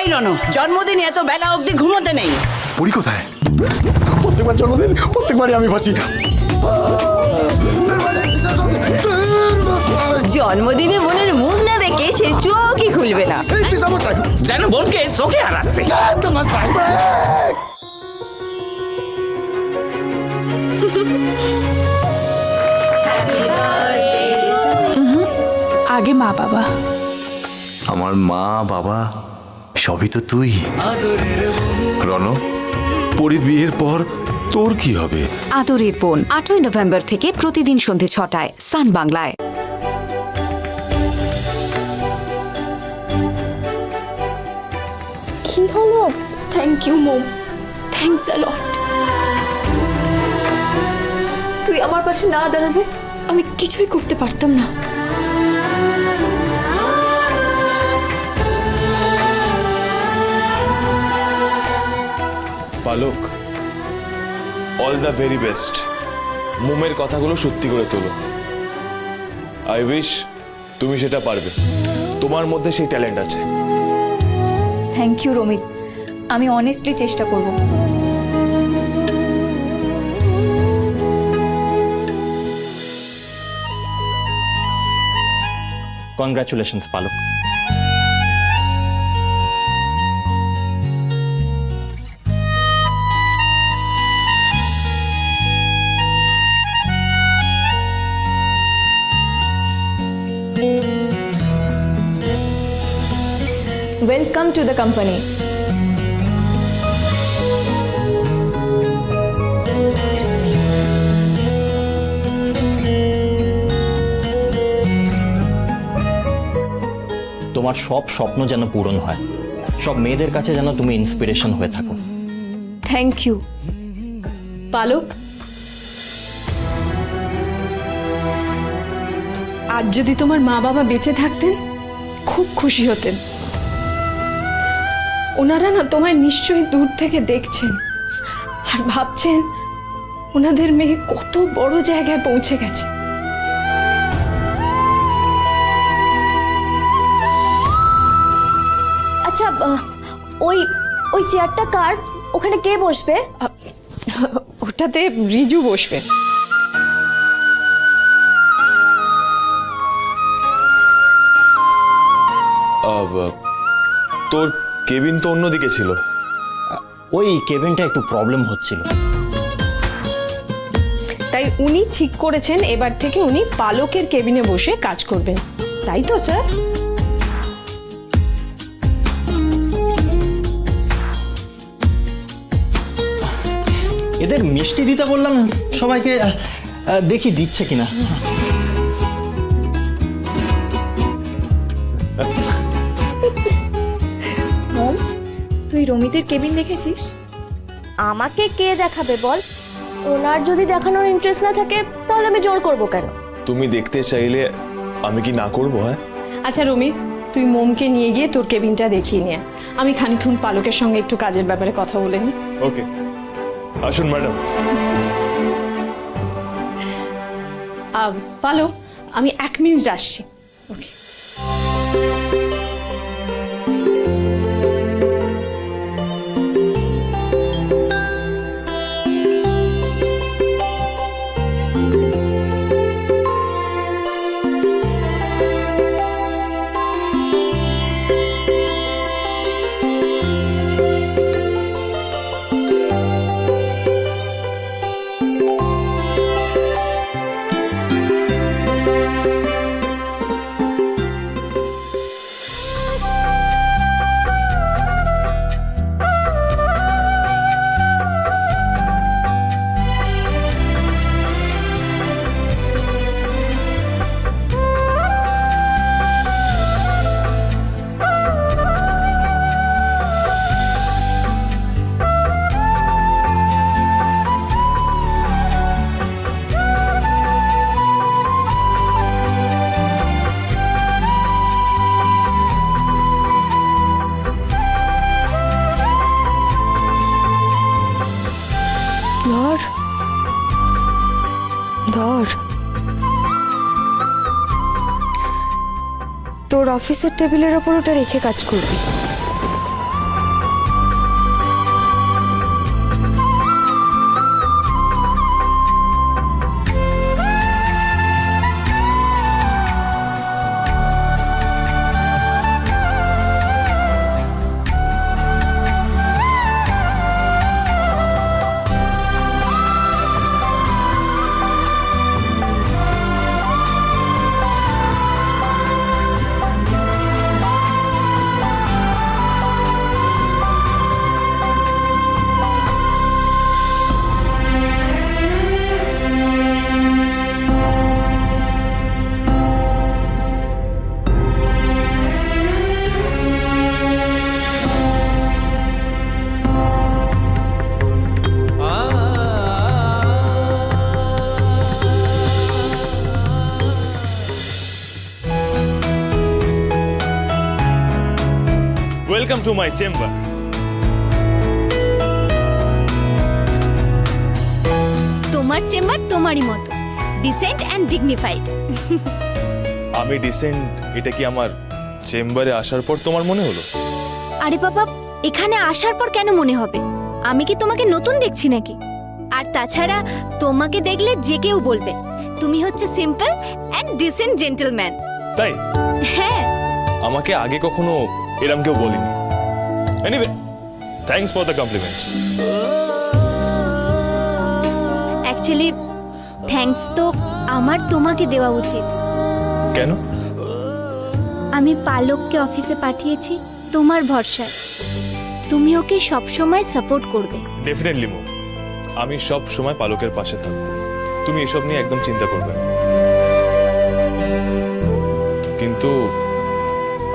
এই রনো, জন্মদিন এত বেলা অবধি ঘুমোতে নেই। পরি কোথায়? প্রত্যেকবার জন্মদিন প্রত্যেকবারই আমি ফাঁসি। জন্মদিনে বোনের মুখ না দেখে সে চোখই খুলবে না। যেন বোনকে চোখে হারাচ্ছে। আগে মা বাবা। আমার মা বাবা সবই তো তুই। রণ, পরির বিয়ের পর তোর কি হবে? আদরের বোন 8ই নভেম্বর থেকে প্রতিদিন সন্ধে 6টায় সান বাংলায়। কি হলো? Thank you mom, thanks a lot. তুই আমার পাশে না দাঁড়ালে আমি কিছুই করতে পারতাম না। পালক, অল দ্য ভেরি বেস্ট। মোমের কথাগুলো সত্যি করে তোলো। আই উইশ তুমি সেটা পারবে। তোমার মধ্যে সেই ট্যালেন্ট আছে। থ্যাংক ইউ রমিত, আমি অনেস্টলি চেষ্টা করব। কংগ্রাচুলেশনস পালক। Welcome to the company. তোমার সব স্বপ্ন যেন পূরণ হয়, সব মেয়েদের কাছে যেন তুমি ইন্সপিরেশন হয়ে থাকো। থ্যাংক ইউ পালক। আজ যদি তোমার মা বাবা বেঁচে থাকতেন খুব খুশি হতেন। ওনারা না তোমায় নিশ্চয়ই দূর থেকে দেখছেন আর ভাবছেন ওনাদের মেয়ে কত বড় জায়গায় পৌঁছে গেছে। আচ্ছা, ওই ওই চেয়ারটা কার? ওখানে কে বসবে? ওটাতে রিজু বসবে। তোর কেবিন তো অন্যদিকে ছিল। ওই কেবিনটা একটু প্রবলেম হচ্ছিল, তাই উনি ঠিক করেছেন এবার থেকে উনি পালকের কেবিনে বসে কাজ করবেন, তাই তো স্যার? এদের মিষ্টি দিতে বললাম সবাইকে, দেখি দিচ্ছে কিনা। মম, তুই রমিতের কেবিন দেখেছিস? আমাকে কে দেখাবে বল? ওনার যদি দেখানোর ইন্টারেস্ট না থাকে তাহলে আমি জোর করব কেন? তুমি দেখতে চাইলে আমি কি না করবো? হ্যাঁ আচ্ছা রমিত, তুই মোমকে নিয়ে গিয়ে তোর কেবিনটা দেখিয়ে নিয়ে আয়। আমি খানিকক্ষণ পালকের সঙ্গে একটু কাজের ব্যাপারে কথা বলে নিই। ওকে, আসুন ম্যাডাম। পালক, আমি 1 মিনিট আসছি। ওকে। ধর ধর, তোর অফিসের টেবিলের ওপর ওটা রেখে কাজ করবি। Welcome to my chamber. তোমার চেম্বার তোমারই মতো, ডিসেন্ট অ্যান্ড ডিগনিফাইড। আমি ডিসেন্ট, এটা কি আমার চেম্বারে আসার পর তোমার মনে হলো? আরে বাবা, এখানে আসার পর কেন মনে হবে? আমি কি তোমাকে নতুন দেখছি নাকি? আর তাছাড়া তোমাকে দেখলে যে কেউ বলবে তুমি হচ্ছে সিম্পল অ্যান্ড ডিসেন্ট জেন্টলম্যান। তাই? হ্যাঁ। আমাকে আগে কখনো এরম কেউ বলেনি। Anyway, thanks for the compliment. Actually thanks তো আমার তোমাকে দেওয়া উচিত। কেন? আমি পালককে অফিসে পাঠিয়েছি তোমার ভরসায়। তুমি ওকে সবসময় সাপোর্ট করবে। ডেফিনেটলি মো, আমি সব সময় পালকের পাশে থাকবো, তুমি এসব নিয়ে একদম চিন্তা করবে না। কিন্তু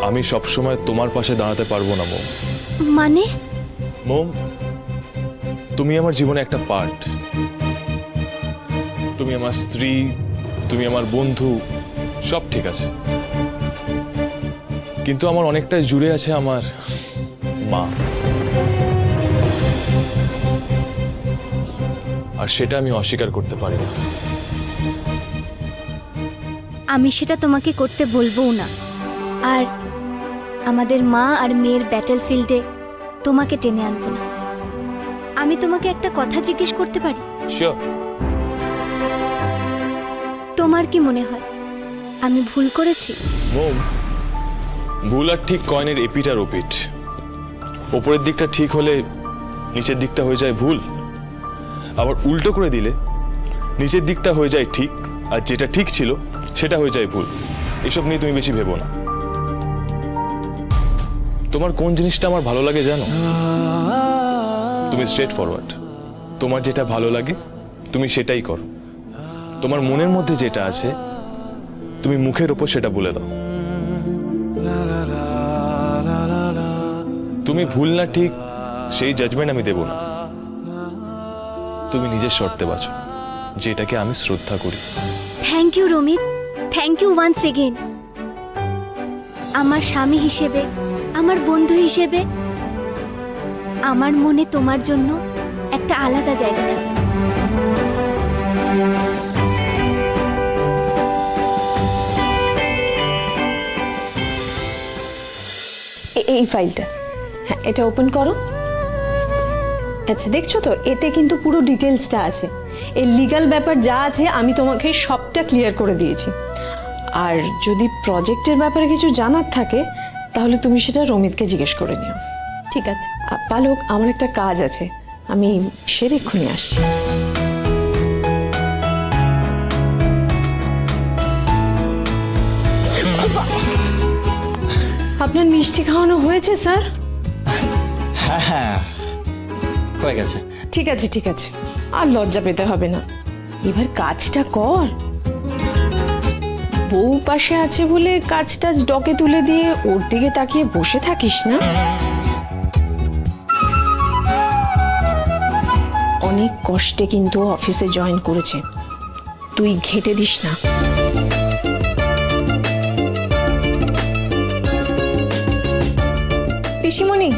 আমি সব সময় তোমার পাশে দাঁড়াতে পারবো না মোম। মানে? মোম, তুমি আমার জীবনে একটা পার্ট। তুমি আমার স্ত্রী, তুমি আমার বন্ধু, সব ঠিক আছে, কিন্তু আমার অনেকটাই জুড়ে আছে আমার মা, আর সেটা আমি অস্বীকার করতে পারি না। আমি সেটা তোমাকে করতে বলবো না। আর আমাদের মা আর মেয়ের ব্যাটল ফিল্ডে তোমাকে টেনে আনবো না। আমি তোমাকে একটা কথা জিজ্ঞেস করতে পারি? শিওর। তোমার কি মনে হয় আমি ভুল করেছি? মোম, ভুল আর ঠিক কয়েনের এপিট আর ওপিট। ওপরের দিকটা ঠিক হলে নিচের দিকটা হয়ে যায় ভুল, আবার উল্টো করে দিলে নিচের দিকটা হয়ে যায় ঠিক, আর যেটা ঠিক ছিল সেটা হয়ে যায় ভুল। এসব নিয়ে তুমি বেশি ভেবো না। তোমার কোন জিনিসটা আমার ভালো লাগে জানো? তুমি স্ট্রেট ফরওয়ার্ড। তোমার যেটা ভালো লাগে তুমি সেটাই করো। তোমার মনের মধ্যে যেটা আছে তুমি মুখের ওপর সেটা বলে দাও। তুমি ভুল না ঠিক সেই জাজমেন্ট আমি দেব না। তুমি নিজের শর্তে বাঁচো, যেটাকে আমি শ্রদ্ধা করি। Thank you Ramit, thank you once again. আমার স্বামী হিসেবে, আমার বন্ধু হিসেবে আমার মনে তোমার জন্য একটা আলাদা জায়গা থাকে। এই ফাইলটা, হ্যাঁ এটা ওপেন করো। আচ্ছা দেখছো তো, এতে কিন্তু পুরো ডিটেলসটা আছে। এর লিগ্যাল ব্যাপার যা আছে আমি তোমাকে সবটা ক্লিয়ার করে দিয়েছি। আর যদি প্রজেক্টের ব্যাপারে কিছু জানার থাকে তাহলে তুমি সেটা রমিতকে জিজ্ঞেস করে নিও। ঠিক আছে। পালক, আমার একটা কাজ আছে, আমি সেরে এক্ষুনি আসছি। আপনার মিষ্টি খাওয়ানো হয়েছে স্যার? হ্যাঁ হ্যাঁ, হয়ে গেছে। ঠিক আছে ঠিক আছে, আর লজ্জা পেতে হবে না। এবার কাজটা কর। বউ পাশে আছে বলে কাজটা ডকে তুলে দিয়ে ওর দিকে তাকিয়ে বসে থাকিস না। অনেক কষ্টে কিন্তু অফিসে জয়েন করেছে, তুই ঘেঁটে দিস না। পিসিমণি,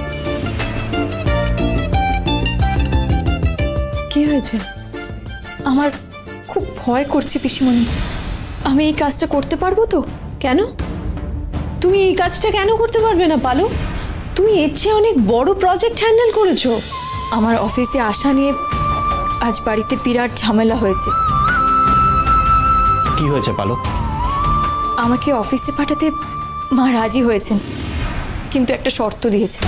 কি হয়েছে? আমার খুব ভয় করছে পিসিমণি। আমি এই কাজটা করতে পারবো তো? কেন? তুমি এই কাজটা কেন করতে পারবে না পালক? তুমি এর চেয়ে অনেক বড় প্রজেক্ট হ্যান্ডেল করেছো। আমার অফিসে আসা নিয়ে আজ বাড়িতে বিরাট ঝামেলা হয়েছে। কি হয়েছে পালক? আমাকে অফিসে পাঠাতে মা রাজি হয়েছেন, কিন্তু একটা শর্ত দিয়েছেন।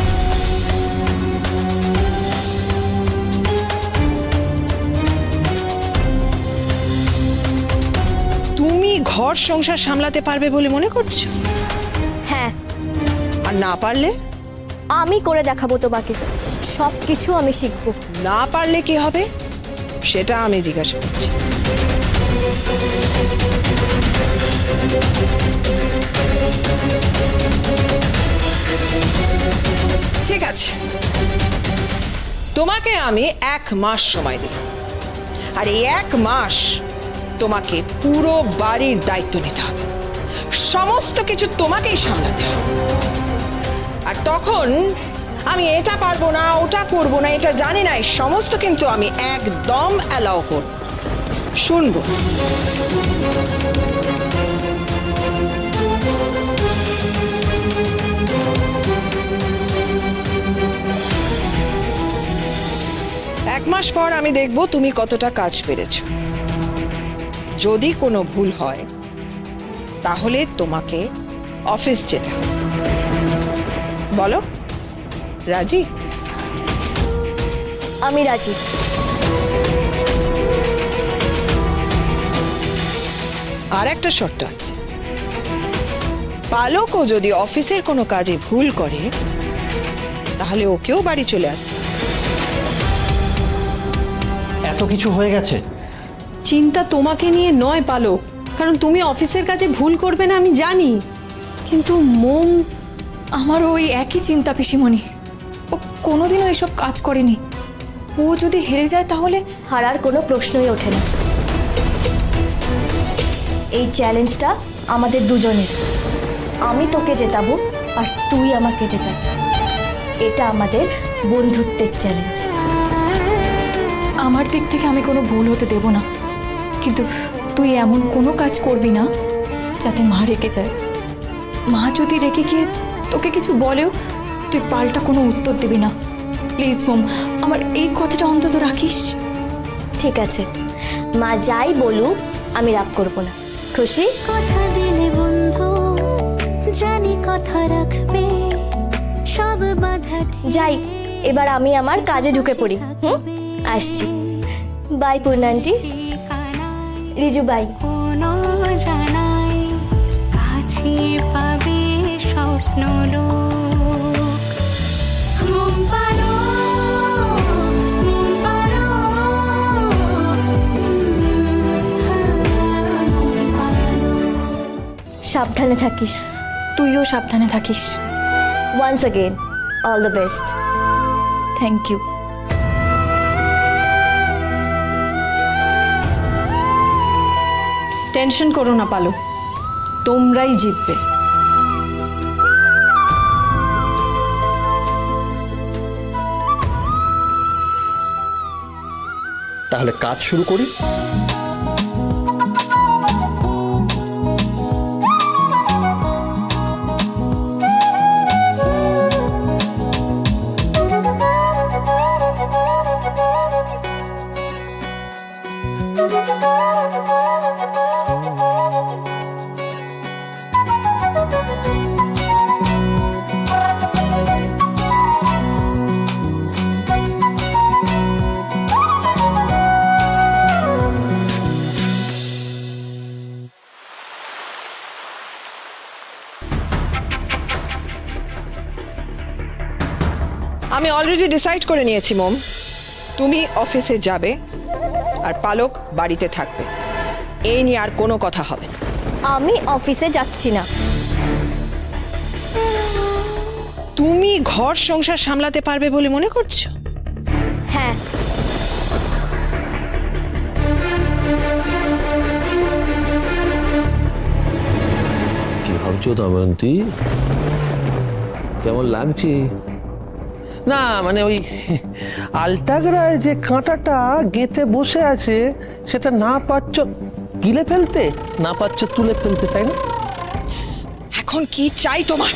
তুমি ঘর সংসার সামলাতে পারবে বলে মনে করছো? হ্যাঁ, আর না পারলে? আমি করে দেখাবো তোমাকে, সব কিছু আমি শিখবো। না পারলে কি হবে সেটা আমি জিজ্ঞাসা করছি। ঠিক আছে, তোমাকে আমি 1 মাস সময় দেব, আর এই 1 মাস তোমাকে পুরো বাড়ির দায়িত্ব নিতে হবে। সমস্ত কিছু তোমাকেই সামলাতে হবে। আর তখন আমি এটা পারবো না, ওটা করবো না, এটা জানি না, এই সমস্ত কিন্তু আমি একদম অ্যালাউ করব না। শুনবো। এক মাস পর আমি দেখব তুমি কতটা কাজ পেরেছো। যদি কোনো ভুল হয় তাহলে তোমাকে অফিস যেতে হবে। বলো, রাজি? আমি রাজি। আর একটা শর্ত আছে, পালকও যদি অফিসের কোনো কাজে ভুল করে তাহলে ওকেও বাড়ি চলে আসবে। এত কিছু হয়ে গেছে। চিন্তা তোমাকে নিয়ে নয় পালক, কারণ তুমি অফিসের কাজে ভুল করবে না আমি জানি, কিন্তু মোম। আমারও ওই একই চিন্তা পিসিমণি। ও কোনোদিনও এসব কাজ করেনি। ও যদি হেরে যায় তাহলে হারার কোনো প্রশ্নই ওঠে না। এই চ্যালেঞ্জটা আমাদের দুজনের। আমি তোকে জেতাবো আর তুই আমাকে জেতাবি। এটা আমাদের বন্ধুত্বের চ্যালেঞ্জ। আমার দিক থেকে আমি কোনো ভুল হতে দেব না, কিন্তু তুই এমন কোনো কাজ করবি না যাতে মা রেগে যায়। মা যদি রেগে গিয়ে তোকে কিছু বলেও তুই পাল্টা কোনো উত্তর দিবি না। প্লিজ মোম, আমার এই কথাটা অন্তত রাখিস। ঠিক আছে, মা যাই বলুক আমি রাগ করবো না। খুশি? কথা দিলে বন্ধু, জানি কথা রাখবে, সব বাধা যাই, এবার আমি আমার কাজে ঢুকে পড়ি। আসছি। বাই পূর্ণান্টি। রিজু বাই। কোনো জানাই কাছে পাবে স্বপ্ন লোক। মোম পালো, মোম পালো, মোম পালো। সাবধানে থাকিস। তুইও সাবধানে থাকিস। Once again all the best. Thank you. Tension করো না পালক, তোমরাই জিতবে। তাহলে কাজ শুরু করি। আমি অলরেডি ডিসাইড করে নিয়েছি মোম, তুমি অফিসে যাবে আর পালক বাড়িতে থাকবে। এই নিয়ে আর কোনো কথা হবে না। আমি অফিসে যাচ্ছি না। তুমি ঘর সংসার সামলাতে পারবে বলে মনে করছো? হ্যাঁ। কি ভাবছো দময়ন্তী? কেমন লাগছে? না মানে ওই আলটাগড়ায় যে কাঁটাটা গেঁথে বসে আছে সেটা না পারছো গিলে ফেলতে, না পারছো তুলে ফেলতে, তাই না? এখন কি চাই তোমার?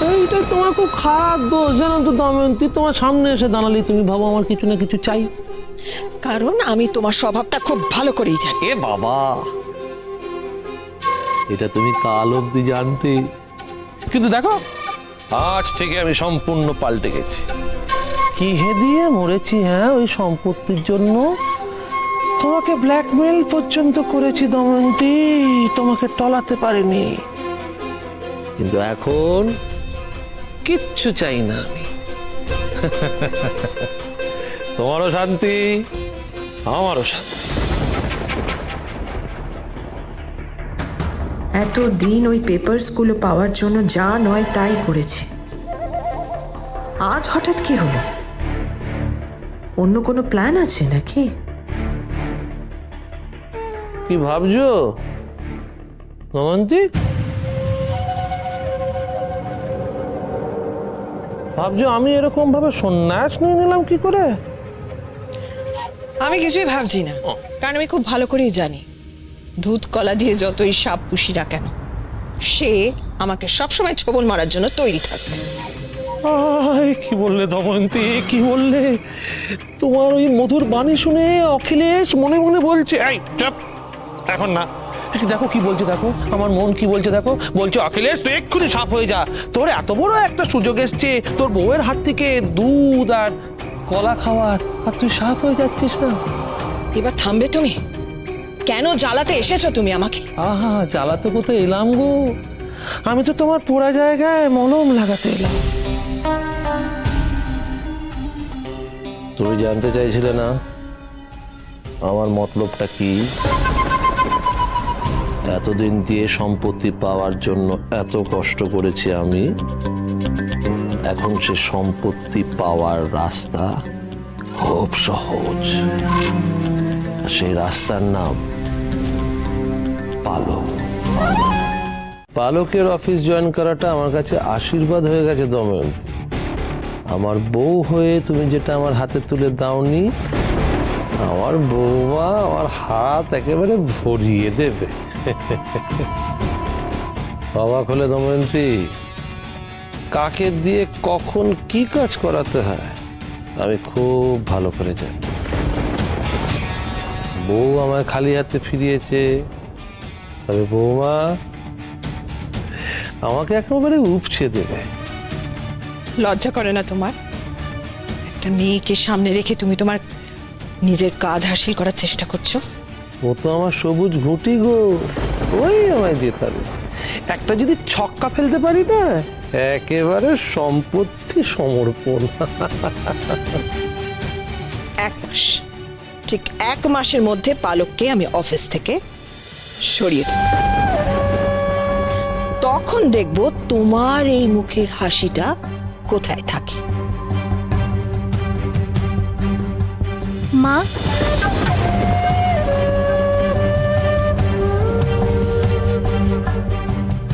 এইটা তোমার খুব খারাপ দোষ জানো তো দময়ন্তী। তোমার সামনে এসে দাঁড়ালেই তুমি ভাবো আমার কিছু না কিছু চাই। কারণ আমি তোমার স্বভাবটা খুব ভালো করেই জানি। এ বাবা, এটা তুমি কাল অব্দি জানতে, কিন্তু দেখো আজ থেকে আমি সম্পূর্ণ পাল্টে গেছি। কি দিয়ে মরেছি হ্যাঁ ওই সম্পত্তির জন্য, তোমাকে ব্ল্যাকমেল পর্যন্ত করেছি দময়ন্তী, তোমাকে টলাতে পারিনি। কিন্তু এখন কিচ্ছু চাই না আমি। তোমারও শান্তি, আমারও শান্তি। এতদিন ওই পেপারসগুলো পাওয়ার জন্য যা নয় তাই করেছি, আজ হঠাৎ কি হলো? অন্য কোনো প্ল্যান আছে নাকি? কি ভাবছো দময়ন্তী? ভাবছো আমি এরকম ভাবে সন্ন্যাস নিয়ে নিলাম কি করে? আমি কিছুই ভাবছি না, কারণ আমি খুব ভালো করেই জানি দুধ কলা দিয়ে যতই সাপ পুষি না কেন, সে আমাকে সবসময় ছোবল মারার জন্য তৈরি থাকবে। কি বললে দময়ন্তী, কি বললে? তোমার ওই মধুর বাণী শুনে অখিলেশ মনে মনে বলছে, এই চুপ, এখন না, দেখো কি বলছে, দেখো আমার মন কি বলছে, দেখো বলছে অখিলেশ তুই এক্ষুনি সাপ হয়ে যা, তোর এত বড় একটা সুযোগ এসছে তোর বউয়ের হাত থেকে দুধ আর কলা খাওয়ার, আর তুই সাপ হয়ে যাচ্ছিস না। এবার থামবে তুমি? কেন জ্বালাতে এসেছো তুমি আমাকে? আহা, জ্বালাতে কোথায় এলাম গো, আমি তো তোমার পোড়া জায়গায় মলম লাগাতে এলাম। তুমি জানতে চাইছিলে না আমার মতলবটা কি? এতদিন দিয়ে সম্পত্তি পাওয়ার জন্য এত কষ্ট করেছি আমি, এখন সে সম্পত্তি পাওয়ার রাস্তা খুব সহজ। সেই রাস্তার নাম পালক। পালকের অফিস জয়েন করাটা আমার কাছে আশীর্বাদ হয়ে গেছে দময়ন্তী। আমার বউ হয়ে তুমি যেটা আমার হাতে তুলে দাওনি, আমার বৌমা আমার হাত একেবারে ভরিয়ে দেবে। অবাক হলে দময়ন্তী, কাকে দিয়ে কখন কি কাজ করাতে হয় আমি খুব ভালো করে জানি। বউ আমায় খালি হাতে ফিরিয়েছে, তবে বৌমা আমাকে একেবারে উপচে দেবে। লজ্জা করে না তোমার? একটা মেয়েকে সামনে রেখে তুমি তোমার নিজের কাজ হাসিল করার চেষ্টা করছো। ও তো আমার সবুজ ঘুঁটি গো, ওই আমায় জেতাবে। একটা যদি ছক্কা ফেলতে পারি না, একেবারে সম্পত্তি সমর্পণ। এক মাস, ঠিক এক মাসের মধ্যে পালককে আমি অফিস থেকে সরিয়ে দেব। তখন দেখবো তোমার এই মুখের হাসিটা কোথায় থাকে। মা,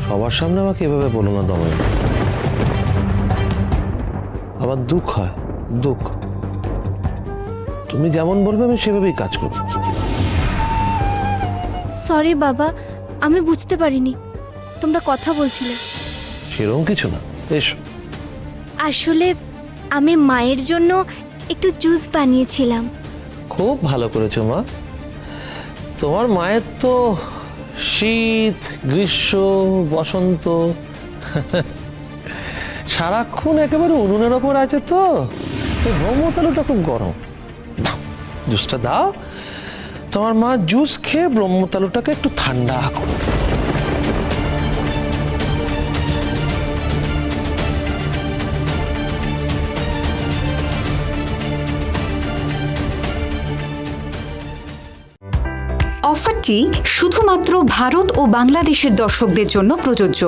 সবার সামনে আমাকে এভাবে বলো না দময়ন্তী, আমার দুঃখ হয়, দুঃখ। তুমি যেমন বলবে আমি সেভাবেই কাজ করব। সরি বাবা, আমি বুঝতে পারিনি তোমরা কথা বলছিলে। সেরকম কিছু না, এসো। আসলে আমি মায়ের জন্য একটু জুস বানিয়েছিলাম। খুব ভালো করেছো মা। তোমার মায়ের তো শীত, গ্রীষ্ম, বসন্ত সারাক্ষণ একেবারে উনুনের ওপর আছে, তো ব্রহ্মতালুটা খুব গরম। দাও জুসটা দাও, তোমার মা জুস খেয়ে ব্রহ্মতালুটাকে একটু ঠান্ডা করো। অফারটি শুধুমাত্র ভারত ও বাংলাদেশের দর্শকদের জন্য প্রযোজ্য।